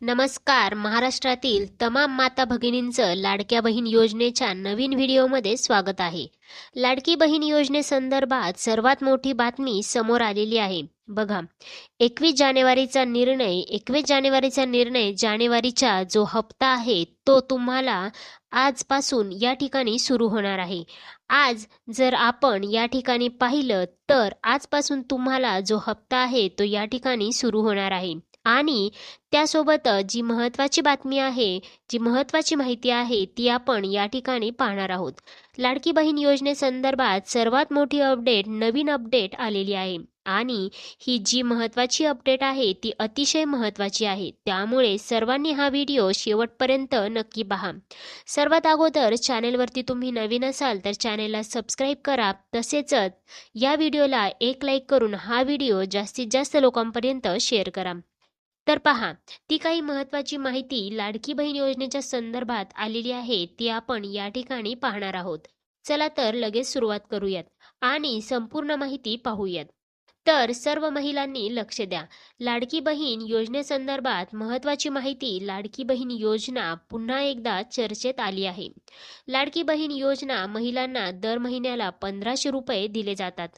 नमस्कार. महाराष्ट्रातील तमाम माता भगिनींचं लाडक्या बहीण योजनेच्या नवीन व्हिडिओमध्ये स्वागत आहे. लाडकी बहीण योजनेसंदर्भात सर्वात मोठी बातमी समोर आलेली आहे. बघा, 21 जानेवारीचा निर्णय जानेवारीचा जो हप्ता आहे तो तुम्हाला आजपासून या ठिकाणी सुरू होणार आहे. आज जर आपण या ठिकाणी पाहिलं तर आजपासून तुम्हाला जो हप्ता आहे तो या ठिकाणी सुरू होणार आहे. आणि त्यासोबत जी महत्त्वाची बातमी आहे, जी महत्त्वाची माहिती आहे ती आपण या ठिकाणी पाहणार आहोत. लाडकी बहीण योजनेसंदर्भात सर्वात मोठी नवीन अपडेट आलेली आहे. आणि ही जी महत्त्वाची अपडेट आहे ती अतिशय महत्त्वाची आहे. त्यामुळे सर्वांनी हा व्हिडिओ शेवटपर्यंत नक्की पहा. सर्वात अगोदर चॅनेलवरती तुम्ही नवीन असाल तर चॅनेलला सबस्क्राईब करा. तसेच या व्हिडिओला एक लाईक करून हा व्हिडिओ जास्तीत जास्त लोकांपर्यंत शेअर करा. तर पहा, ती काही महत्त्वाची माहिती लाडकी बहीण योजनेच्या संदर्भात आलेली आहे ती आपण या ठिकाणी पाहणार आहोत. चला तर लगेच सुरुवात करूयात आणि संपूर्ण माहिती पाहूयात. तर सर्व महिलांनी लक्ष द्या. लाडकी बहीण योजनेसंदर्भात महत्त्वाची माहिती. लाडकी बहीण योजना पुन्हा एकदा चर्चेत आली आहे. लाडकी बहीण योजना महिलांना दर महिन्याला 1500 रुपये दिले जातात.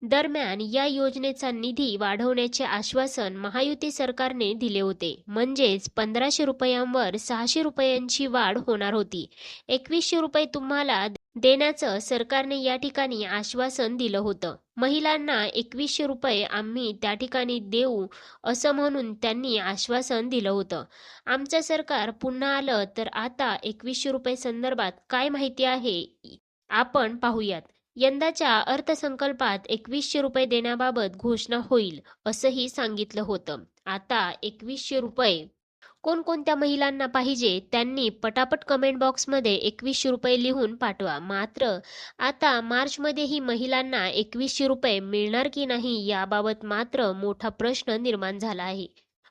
दरम्यान या योजनेचा निधी वाढवण्याचे आश्वासन महायुती सरकारने दिले होते. म्हणजेच 1500 रुपयांवर 600 रुपयांची वाढ होणार होती. 2100 रुपये तुम्हाला देण्याचं सरकारने या ठिकाणी आश्वासन दिलं होतं. महिलांना 2100 रुपये आम्ही त्या ठिकाणी देऊ असं म्हणून त्यांनी आश्वासन दिलं होतं. आमचं सरकार पुन्हा आलं तर आता 2100 रुपये संदर्भात काय माहिती आहे आपण पाहूयात. यंदाच्या अर्थसंकल्पात 2100 रुपये देण्याबाबत घोषणा होईल असंही सांगितलं होतं. आता 2100 रुपये कोणकोणत्या महिलांना पाहिजे त्यांनी पटापट कमेंट बॉक्समध्ये 2100 रुपये लिहून पाठवा. मात्र आता मार्चमध्येही महिलांना 2100 रुपये मिळणार की नाही याबाबत मात्र मोठा प्रश्न निर्माण झाला आहे.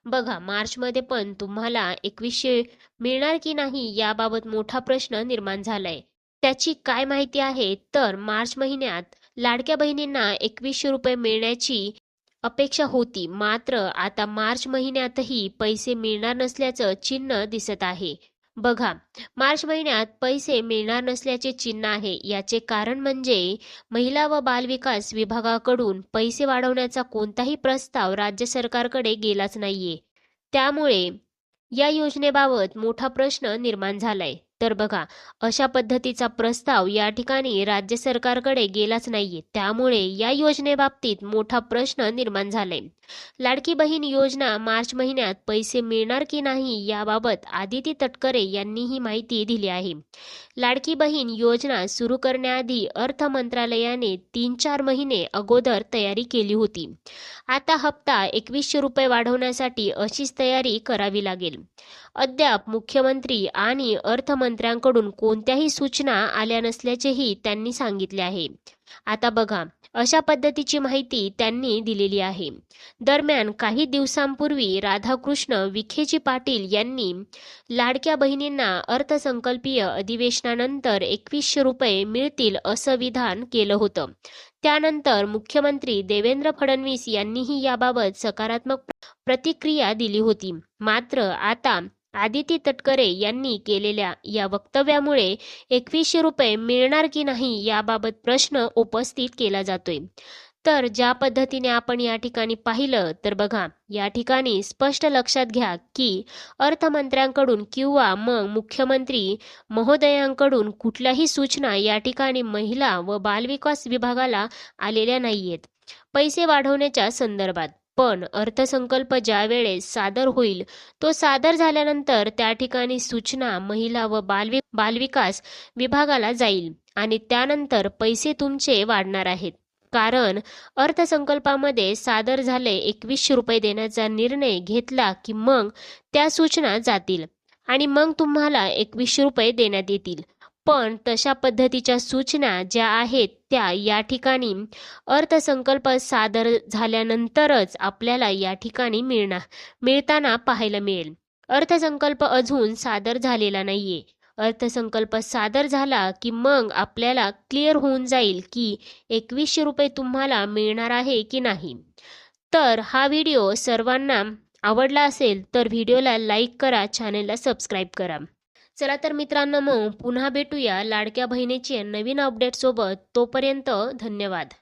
बघा, मार्चमध्ये पण तुम्हाला 2100 मिळणार की नाही याबाबत मोठा प्रश्न निर्माण झालाय. त्याची काय माहिती आहे तर मार्च महिन्यात लाडक्या बहिणींना 2100 रुपये मिळण्याची अपेक्षा होती. मात्र आता मार्च महिन्यातही पैसे मिळणार नसल्याचं चिन्ह दिसत आहे. बघा, मार्च महिन्यात पैसे मिळणार नसल्याचे चिन्ह आहे. याचे कारण म्हणजे महिला व बालविकास विभागाकडून पैसे वाढवण्याचा कोणताही प्रस्ताव राज्य सरकारकडे गेलाच नाहीये. त्यामुळे या योजनेबाबत मोठा प्रश्न निर्माण झालाय. तर बघा, अशा पद्धतीचा प्रस्ताव या ठिकाणी राज्य सरकारकडे गेलाच नाहीये. त्यामुळे या योजनेबाबतीत मोठा प्रश्न निर्माण झालाय. लाडकी बहीण योजना मार्च महिन्यात पैसे मिळणार की नाही याबाबत आदिती तटकरे यांनी ही माहिती दिली आहे. लाडकी बहीण योजना सुरू करण्याआधी अर्थ मंत्रालयाने 3-4 महिने अगोदर तयारी केली होती. आता हप्ता 2100 रुपये वाढवण्यासाठी अशीच तयारी करावी लागेल. अद्याप मुख्यमंत्री आणि अर्थमंत्र्यांकडून कोणत्याही सूचना आल्या नसल्याचेही त्यांनी सांगितले आहे. आता बघा, अशा पद्धतीची माहिती त्यांनी दिलेली आहे. दरम्यान काही दिवसांपूर्वी राधाकृष्ण विखेजी पाटील यांनी लाडक्या बहिणींना अर्थसंकल्पीय अधिवेशनानंतर 2100 रुपये मिळतील असं विधान केलं होतं. त्यानंतर मुख्यमंत्री देवेंद्र फडणवीस यांनीही याबाबत सकारात्मक प्रतिक्रिया दिली होती. मात्र आता आदिती तटकरे यांनी केलेल्या या वक्तव्यामुळे 2100 रुपये मिळणार की नाही याबाबत प्रश्न उपस्थित केला जातोय. तर ज्या पद्धतीने आपण या ठिकाणी पाहिलं तर बघा, या ठिकाणी स्पष्ट लक्षात घ्या की अर्थमंत्र्यांकडून किंवा मग मुख्यमंत्री महोदयांकडून कुठल्याही सूचना या ठिकाणी महिला व बालविकास विभागाला आलेल्या नाहीयेत पैसे वाढवण्याच्या संदर्भात. पण अर्थसंकल्प ज्या वेळेस सादर होईल तो सादर झाल्यानंतर त्या ठिकाणी सूचना महिला व बालविकास विभागाला जाईल आणि त्यानंतर पैसे तुमचे वाढणार आहेत. कारण अर्थसंकल्पामध्ये सादर झाले 2100 रुपये देण्याचा निर्णय घेतला की मग त्या सूचना जातील आणि मग तुम्हाला 2100 रुपये देण्यात येतील. पण तशा पद्धतीच्या सूचना ज्या आहेत त्या या ठिकाणी अर्थसंकल्प सादर झाल्यानंतरच आपल्याला या ठिकाणी मिळताना पाहायला मिळेल. अर्थसंकल्प अजून सादर झालेला नाहीये. अर्थसंकल्प सादर झाला की मग आपल्याला क्लिअर होऊन जाईल की 2100 रुपये तुम्हाला मिळणार आहे की नाही. तर हा व्हिडिओ सर्वांना आवडला असेल तर व्हिडिओला लाईक करा, चॅनेलला सबस्क्राईब करा. चला तर मित्रांनो, मग पुन्हा भेटूया लाडक्या बहिणीची नवीन अपडेटसोबत. तोपर्यंत धन्यवाद.